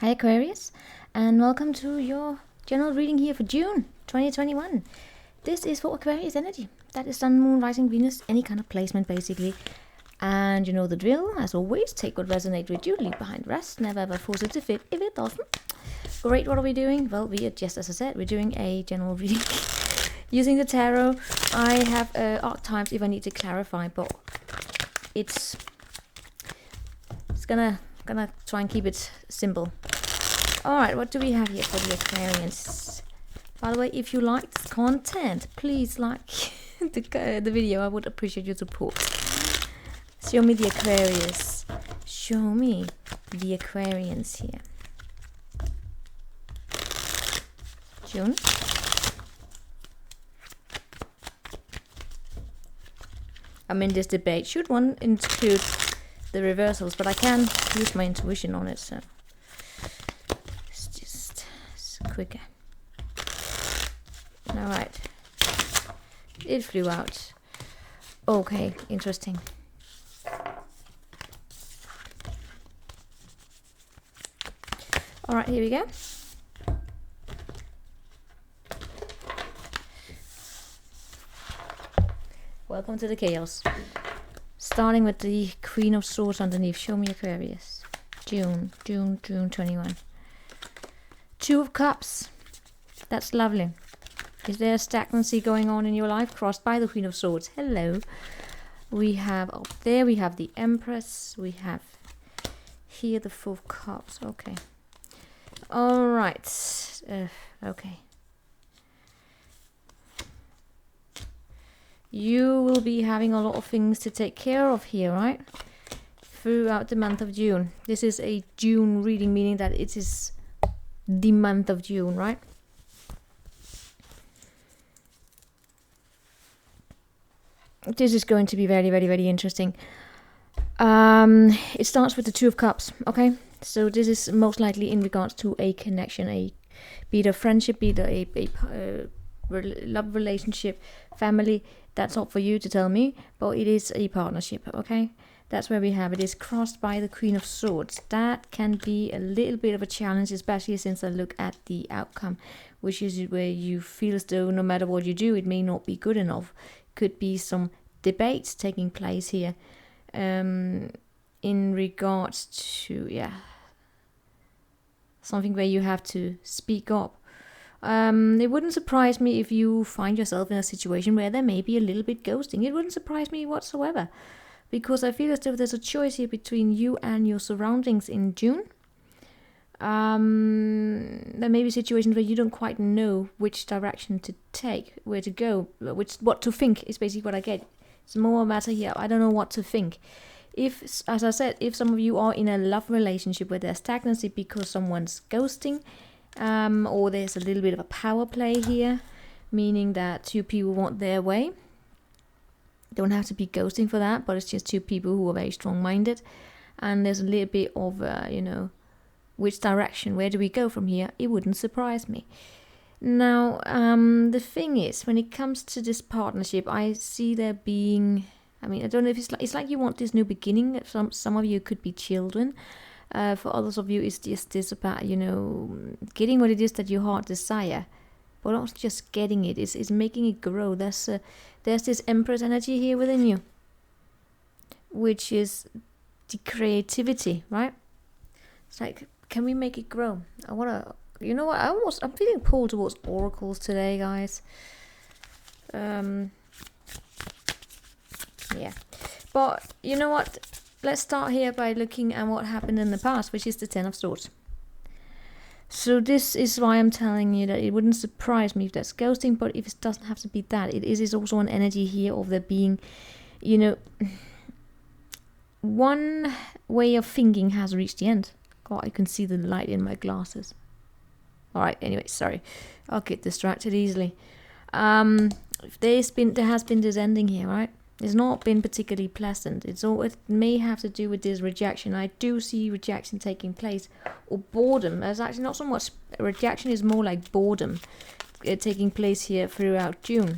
Hi Aquarius, and welcome to your general reading here for June 2021. This is for Aquarius energy. That is Sun, Moon, Rising, Venus, any kind of placement basically. And you know the drill, as always, take what resonates with you, leave behind the rest, never ever force it to fit if it doesn't. Great, what are we doing? Well, we are, just as I said, we're doing a general reading using the tarot. I have archetypes if I need to clarify, but it's gonna try and keep it simple. Alright, what do we have here for the Aquarians? By the way, if you like this content, please like the video. I would appreciate your support. Show me the Aquarius. Show me the Aquarians here. June. I'm in this debate. Should one include the reversals? But I can use my intuition on it, so it's quicker. Alright. It flew out. Okay, interesting. Alright, here we go. Welcome to the chaos. Starting with the Queen of Swords underneath. Show me Aquarius. June 21. Two of Cups. That's lovely. Is there a stagnancy going on in your life? Crossed by the Queen of Swords. Hello. We have up there, we have the Empress. We have here the Four of Cups. Okay. Alright. Okay. You will be having a lot of things to take care of here, right? Throughout the month of June. This is a June reading, meaning that it is the month of June, right? This is going to be very, very, very interesting. It starts with the Two of Cups, okay? So this is most likely in regards to a connection, be it a friendship, be it a love relationship, family. That's not for you to tell me, but it is a partnership, okay? That's where we have it. Is crossed by the Queen of Swords. That can be a little bit of a challenge, especially since I look at the outcome, which is where you feel as though no matter what you do, it may not be good enough. Could be some debates taking place here in regards to, something where you have to speak up. It wouldn't surprise me if you find yourself in a situation where there may be a little bit ghosting. It wouldn't surprise me whatsoever, because I feel as though there's a choice here between you and your surroundings in June. There may be situations where you don't quite know which direction to take, where to go, what to think is basically what I get. It's more a matter here, I don't know what to think. If, as I said, if some of you are in a love relationship where there's stagnancy because someone's ghosting, or there's a little bit of a power play here, meaning that two people want their way. Don't have to be ghosting for that, but it's just two people who are very strong-minded, and there's a little bit of, which direction, where do we go from here? It wouldn't surprise me. Now, the thing is, when it comes to this partnership, I see there being, I don't know if it's like you want this new beginning. Some of you could be children. For others of you, it's just this about, getting what it is that your heart desire, but not just getting it. It's making it grow. There's this Empress energy here within you, which is the creativity, right? It's like, can we make it grow? I wanna, you know what? I'm feeling pulled towards oracles today, guys. Yeah, but you know what? Let's start here by looking at what happened in the past, which is the Ten of Swords. So this is why I'm telling you that it wouldn't surprise me if that's ghosting, but if it doesn't have to be that, it is also an energy here of there being, one way of thinking has reached the end. God, I can see the light in my glasses. Alright, anyway, sorry. I'll get distracted easily. There has been this ending here, right? It's not been particularly pleasant. It may have to do with this rejection. I do see rejection taking place, or boredom. There's actually not so much rejection, is more like boredom taking place here throughout June,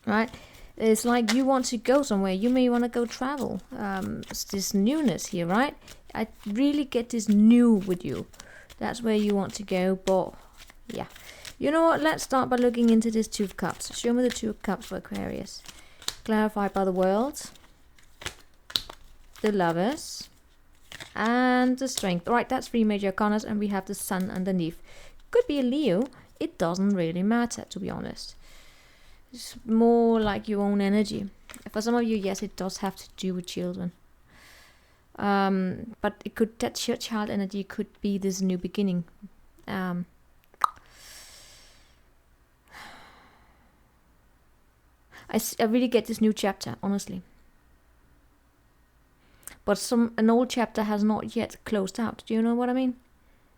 right? It's like you want to go somewhere. You may want to go travel. It's this newness here, right? I really get this new with you. That's where you want to go, but yeah. You know what? Let's start by looking into this Two of Cups. Show me the Two of Cups for Aquarius. Clarified by the World, the Lovers, and the Strength. Right, that's 3 major arcanas, and we have the Sun underneath. Could be a Leo. It doesn't really matter, to be honest. It's more like your own energy. For some of you, yes, it does have to do with children. But it could, that child energy could be this new beginning. I really get this new chapter, honestly. But an old chapter has not yet closed out. Do you know what I mean?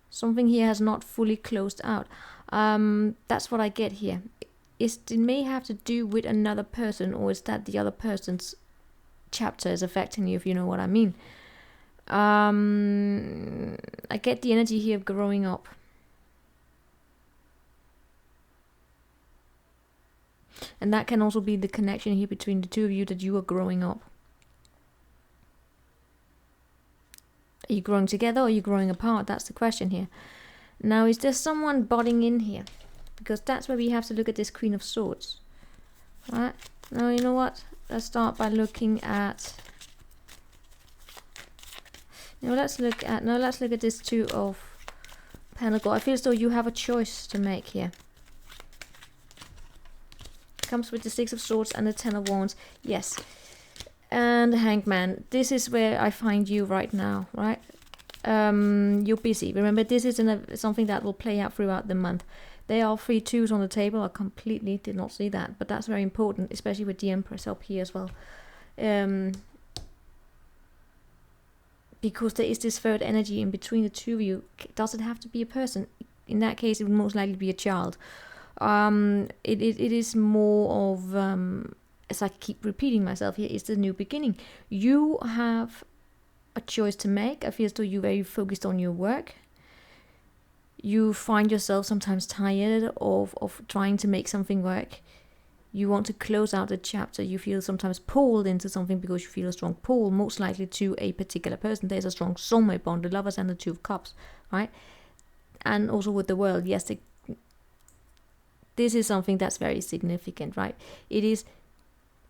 Something here has not fully closed out. That's what I get here. It may have to do with another person, or is that the other person's chapter is affecting you, if you know what I mean. I get the energy here of growing up. And that can also be the connection here between the two of you, that you are growing up. Are you growing together or are you growing apart? That's the question here. Now, is there someone butting in here? Because that's where we have to look at this Queen of Swords. Right? Now, you know what? Let's start by looking at... let's look at this Two of Pentacles. I feel as though you have a choice to make here. Comes with the Six of Swords and the Ten of Wands. Yes. And the Hanged Man. This is where I find you right now, right? You're busy. Remember, this is something that will play out throughout the month. There are 3 twos on the table. I completely did not see that, but that's very important, especially with the Empress up here as well. Because there is this third energy in between the two of you. Does it have to be a person? In that case, it would most likely be a child. It is more of, as I keep repeating myself here, it's the new beginning. You have a choice to make. I feel as though you're very focused on your work. You find yourself sometimes tired of trying to make something work. You want to close out a chapter. You feel sometimes pulled into something because you feel a strong pull, most likely to a particular person. There's a strong soulmate bond, the Lovers and the Two of Cups, right? And also with the World, yes, this is something that's very significant, right? It is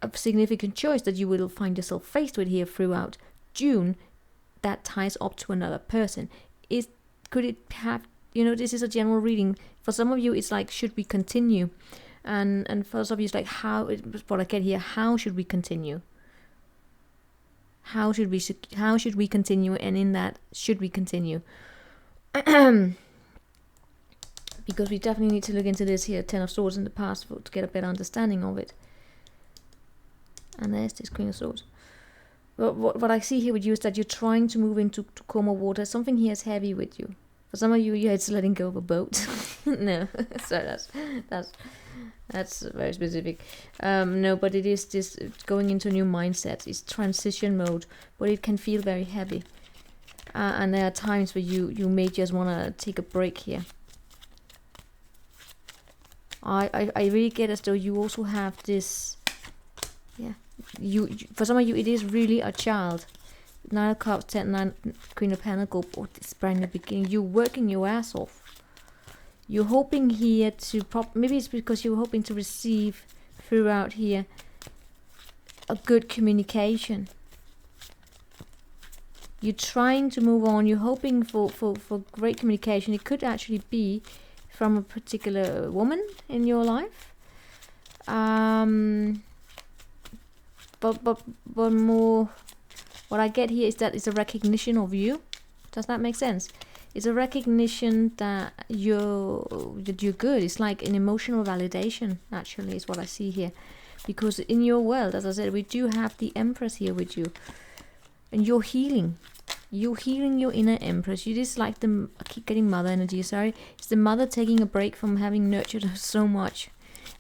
a significant choice that you will find yourself faced with here throughout June that ties up to another person. Could it have, this is a general reading. For some of you, it's like, should we continue? And for some of you, it's like, what I get here, how should we continue? How should we continue? And in that, should we continue? Because we definitely need to look into this here, Ten of Swords in the past, to get a better understanding of it. And there's this Queen of Swords. What I see here with you is that you're trying to move into calmer water. Something here is heavy with you. For some of you, it's letting go of a boat. No, sorry, that's very specific. No, but it is this going into a new mindset. It's transition mode, but it can feel very heavy. And there are times where you may just want to take a break here. I really get as though you also have this, for some of you it is really a child. 9 of Cups, 9 Queen of Pentacles, this brand new beginning. You're working your ass off. You're hoping here to maybe it's because you're hoping to receive throughout here a good communication. You're trying to move on. You're hoping for great communication. It could actually be from a particular woman in your life, but more, what I get here is that it's a recognition of you. Does that make sense? It's a recognition that you're good. It's like an emotional validation, actually, is what I see here. Because in your world, as I said, we do have the Empress here with you, and you're healing. You're healing your inner Empress. It is like I keep getting mother energy, sorry. It's the mother taking a break from having nurtured her so much.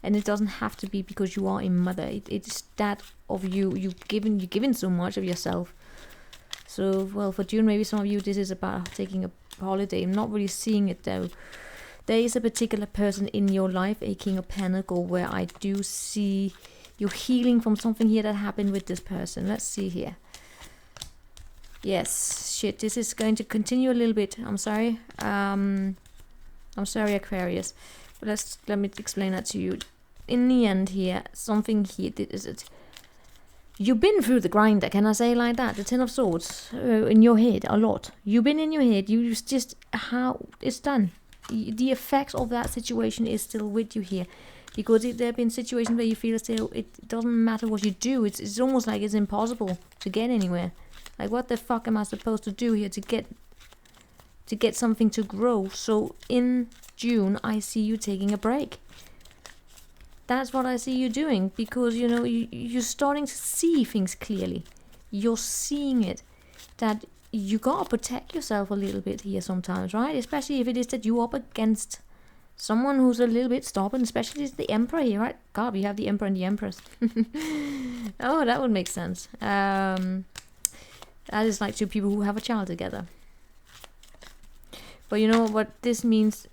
And it doesn't have to be because you are a mother. It's that of you've given so much of yourself. So, well, for June, maybe some of you, this is about taking a holiday. I'm not really seeing it though. There is a particular person in your life, a King of Pentacles, where I do see you're healing from something here that happened with this person. Let's see here. Yes, shit, this is going to continue a little bit. I'm sorry. I'm sorry, Aquarius. But let me explain that to you. In the end here, something here, is it? You've been through the grinder, can I say it like that? The Ten of Swords in your head a lot. You've been in your head. You just how it's done. The effects of that situation is still with you here, because there have been situations where you feel still it doesn't matter what you do. It's almost like it's impossible to get anywhere. Like, what the fuck am I supposed to do here to get something to grow? So in June, I see you taking a break. That's what I see you doing, because, you know, you're starting to see things clearly. You're seeing it. That you gotta protect yourself a little bit here sometimes, right? Especially if it is that you're up against someone who's a little bit stubborn, especially the Emperor here, right? God, we have the Emperor and the Empress. Oh, that would make sense. That is like two people who have a child together. But you know what this means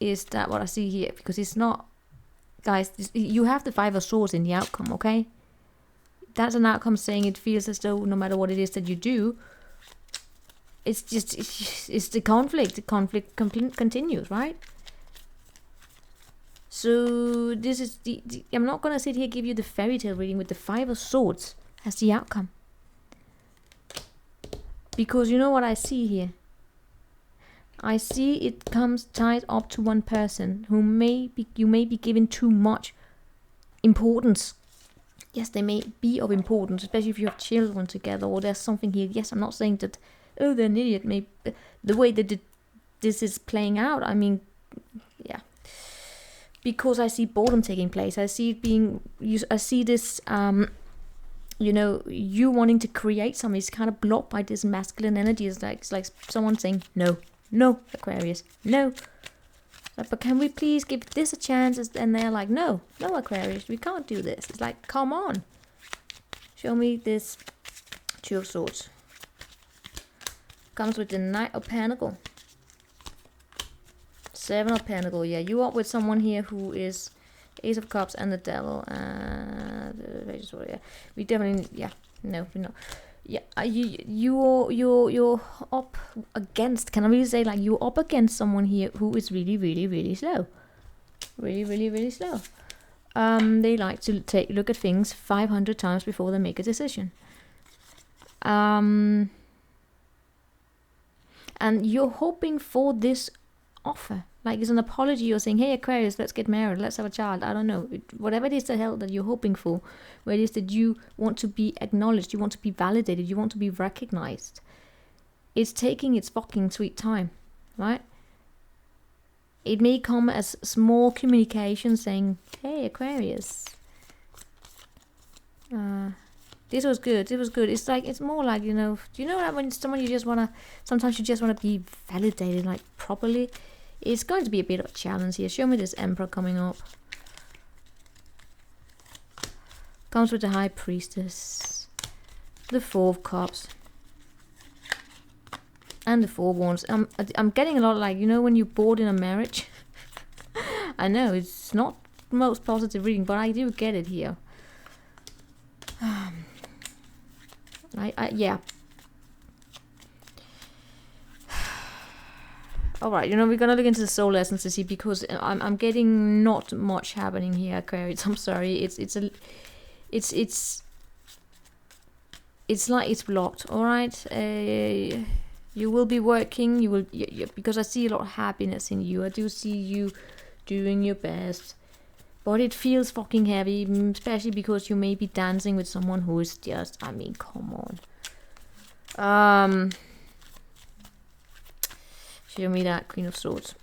is that what I see here, because it's not... Guys, you have the Five of Swords in the outcome, okay? That's an outcome saying it feels as though no matter what it is that you do, it's the conflict. The conflict continues, right? So this is I'm not going to sit here and give you the fairy tale reading with the Five of Swords as the outcome. Because you know what I see here? I see it comes tied up to one person who you may be given too much importance. Yes, they may be of importance, especially if you have children together or there's something here. Yes, I'm not saying that, oh, they're an idiot. Maybe the way that this is playing out, I mean, yeah. Because I see boredom taking place. I see it being, I see this, you know, you wanting to create something is kind of blocked by this masculine energy. It's like someone saying, no. No, Aquarius, no. Like, but can we please give this a chance? And they're like, no, Aquarius, we can't do this. It's like, come on. Show me this Two of Swords. Comes with the Knight of Pentacles. Seven of Pentacles, yeah. You are with someone here who is Ace of Cups and the Devil. Yeah. We definitely, yeah, no, we're not. Yeah, you're up against, can I really say, like, you're up against someone here who is really, really, really slow. Really, really, really slow. They like to look at things 500 times before they make a decision. And you're hoping for this offer. Like, it's an apology. You're saying, hey, Aquarius, let's get married. Let's have a child. I don't know. Whatever it is the hell that you're hoping for. Where it is that you want to be acknowledged. You want to be validated. You want to be recognized. It's taking its fucking sweet time. Right? It may come as small communication saying, hey, Aquarius. This was good. It was good. It's like, it's more like, you know, do you know that when someone you just want to, sometimes you just want to be validated, like, properly? It's going to be a bit of a challenge here. Show me this Emperor coming up. Comes with the High Priestess. The Four of Cups. And the Four of Wands. I'm getting a lot of, like, you know, when you're bored in a marriage. I know, it's not the most positive reading, but I do get it here. Yeah. Alright, you know, we're gonna look into the soul lessons to see, because I'm getting not much happening here, Aquarius. I'm sorry. It's like it's blocked. Alright. You will be working. You will, because I see a lot of happiness in you. I do see you doing your best, but it feels fucking heavy, especially because you may be dancing with someone who is just, I mean, come on. Show me that Queen of Swords.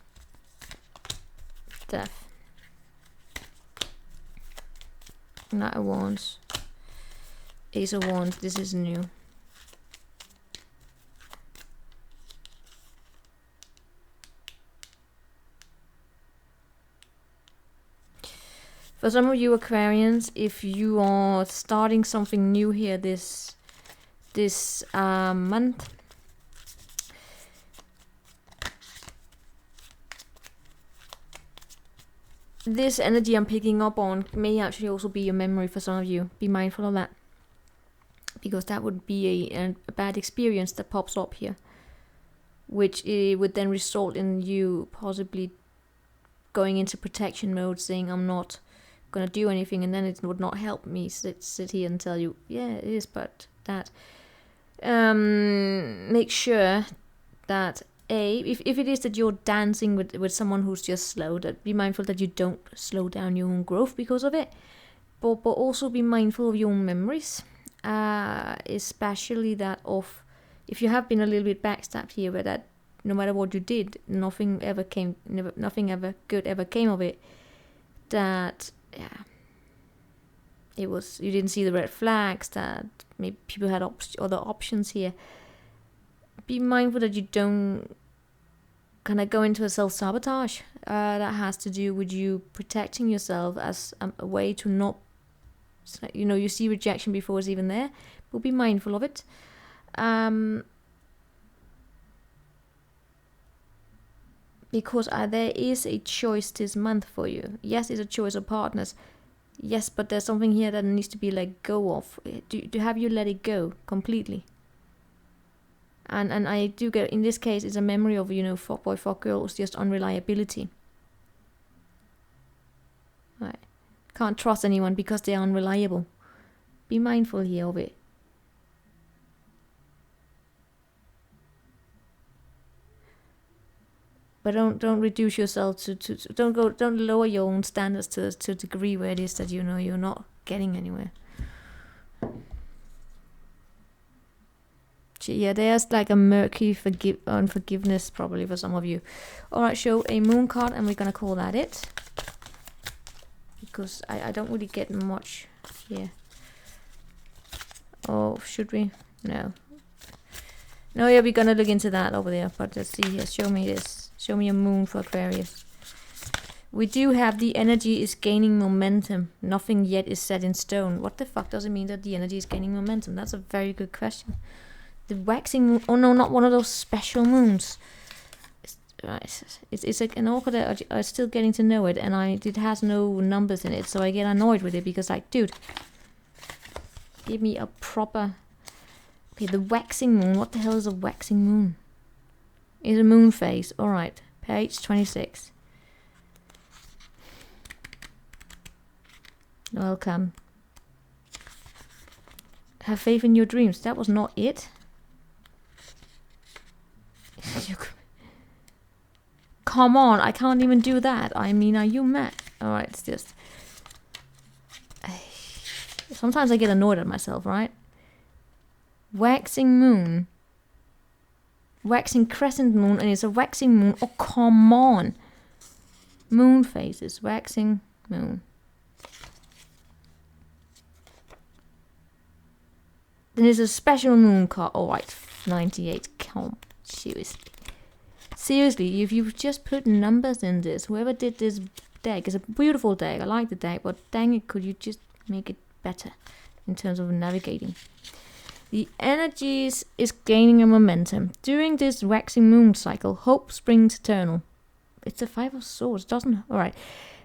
Death. Knight of Wands. Ace of Wands. This is new. For some of you Aquarians, if you are starting something new here this month, this energy I'm picking up on may actually also be your memory for some of you. Be mindful of that. because that would be a bad experience that pops up here, which would then result in you possibly going into protection mode, saying I'm not gonna do anything, and then it would not help me sit here and tell you, yeah, it is, but that. Make sure that if it is that you're dancing with someone who's just slow, that be mindful that you don't slow down your own growth because of it, but also be mindful of your own memories, especially that of if you have been a little bit backstabbed here, where that no matter what you did, nothing good ever came of it. That it was, you didn't see the red flags, that maybe people had other options here. Be mindful that you don't kind of go into a self-sabotage that has to do with you protecting yourself as a way to not, you see rejection before it's even there, but be mindful of it. Because there is a choice this month for you. Yes, it's a choice of partners. Yes, but there's something here that needs to be let go of. Have you let it go completely? And I do get, in this case, it's a memory of, fuck boy, fuck girl, it's just unreliability. Right. Can't trust anyone because they're unreliable. Be mindful here of it. But don't reduce yourself to don't lower your own standards to a degree where it is that you're not getting anywhere. Yeah, there's like a murky unforgiveness probably for some of you. Alright, show a moon card, and we're gonna call that it. Because I don't really get much here. Oh, should we? No. No, yeah, we're gonna look into that over there. But let's see here. Show me this. Show me a moon for Aquarius. We do have the energy is gaining momentum. Nothing yet is set in stone. What the fuck does it mean that the energy is gaining momentum? That's a very good question. The waxing moon. Oh no, not one of those special moons. It's like an orchid that I'm still getting to know it, and it has no numbers in it, so I get annoyed with it because, like, dude, give me a proper. Okay, the waxing moon. What the hell is a waxing moon? Is a moon phase. Alright, page 26. Welcome. Have faith in your dreams. That was not it. Come on, I can't even do that. I mean, are you mad? Alright, it's just. Sometimes I get annoyed at myself, right? Waxing moon. Waxing crescent moon, and it's a waxing moon. Oh, come on. Moon phases. Waxing moon. Then there's a special moon card. Oh, right. 98. Come. Seriously. Seriously, if you've just put numbers in this, whoever did this deck is a beautiful deck. I like the deck, but dang it, could you just make it better in terms of navigating? The energies is gaining a momentum. During this waxing moon cycle, hope springs eternal. It's a 5 of swords, doesn't it? Alright.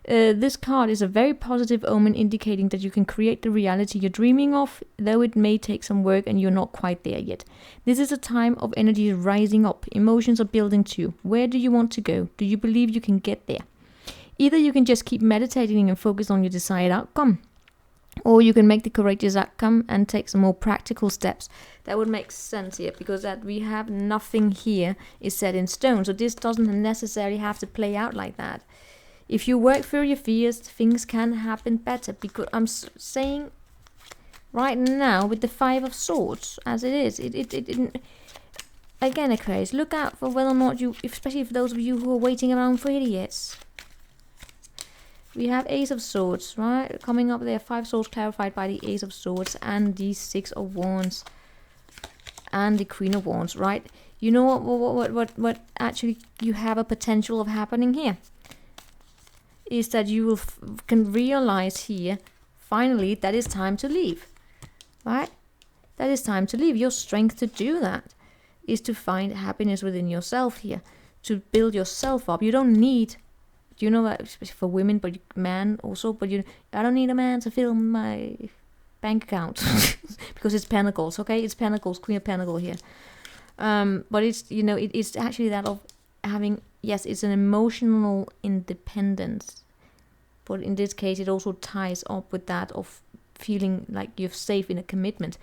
This card is a very positive omen indicating that you can create the reality you're dreaming of, though it may take some work and you're not quite there yet. This is a time of energy rising up. Emotions are building too. Where do you want to go? Do you believe you can get there? Either you can just keep meditating and focus on your desired outcome, or you can make the courageous outcome and take some more practical steps. That would make sense here, because that we have nothing here is set in stone. So this doesn't necessarily have to play out like that. If you work through your fears, things can happen better. Because I'm saying right now with the 5 of swords, as it is, it again, Aquarius, look out for whether or not you, especially for those of you who are waiting around for idiots. We have Ace of Swords, right? Coming up there, 5 swords clarified by the Ace of Swords and the 6 of Wands and the Queen of Wands, right? You know what actually you have a potential of happening here is that you will can realize here finally that it's time to leave, right? That is time to leave. Your strength to do that is to find happiness within yourself here, to build yourself up. You don't need. That, especially for women, but man also, but I don't need a man to fill my bank account. Because it's pentacles, okay? It's pentacles, Queen of Pentacles here. But it's, you know, it's actually that of having, yes, it's an emotional independence. But in this case, it also ties up with that of feeling like you're safe in a commitment.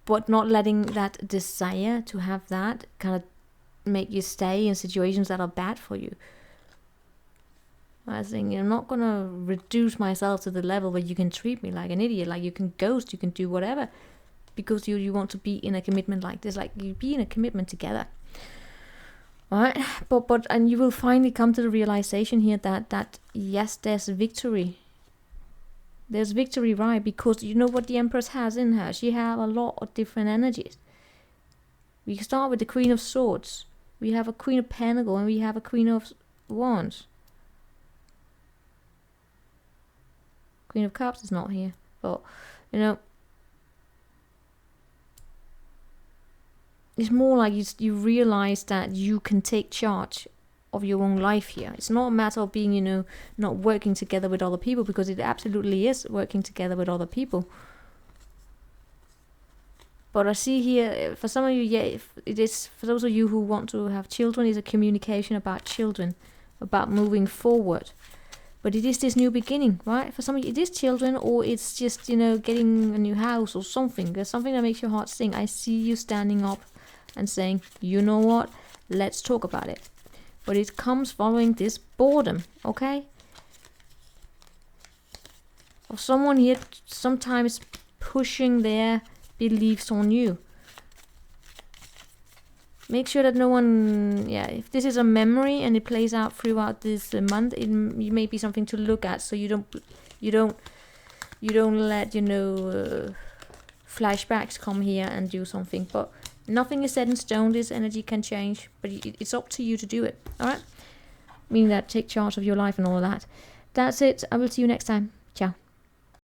But not letting that desire to have that kind of make you stay in situations that are bad for you. I think I'm not going to reduce myself to the level where you can treat me like an idiot, like you can ghost, you can do whatever, because you want to be in a commitment like this, like you be in a commitment together. Alright, but and you will finally come to the realization here that yes, there's victory. There's victory, right? Because you know what the Empress has in her? She has a lot of different energies. We start with the Queen of Swords. We have a Queen of Pentacles and we have a Queen of Wands. Queen of Cups is not here, but you know, it's more like you realize that you can take charge of your own life here. It's not a matter of being, you know, not working together with other people, because it absolutely is working together with other people. But I see here, for some of you, yeah, it is, for those of you who want to have children, it's a communication about children, about moving forward. But it is this new beginning, right? For some of you, it is children, or it's just, you know, getting a new house or something. There's something that makes your heart sing. I see you standing up and saying, you know what, let's talk about it. But it comes following this boredom, okay? Or someone here sometimes pushing their beliefs on you. Make sure that no one, yeah, if this is a memory and it plays out throughout this month, it may be something to look at, so you don't let, you know, flashbacks come here and do something. But nothing is set in stone. This energy can change, but it's up to you to do it. All right, meaning that take charge of your life and all of that. That's it. I will see you next time.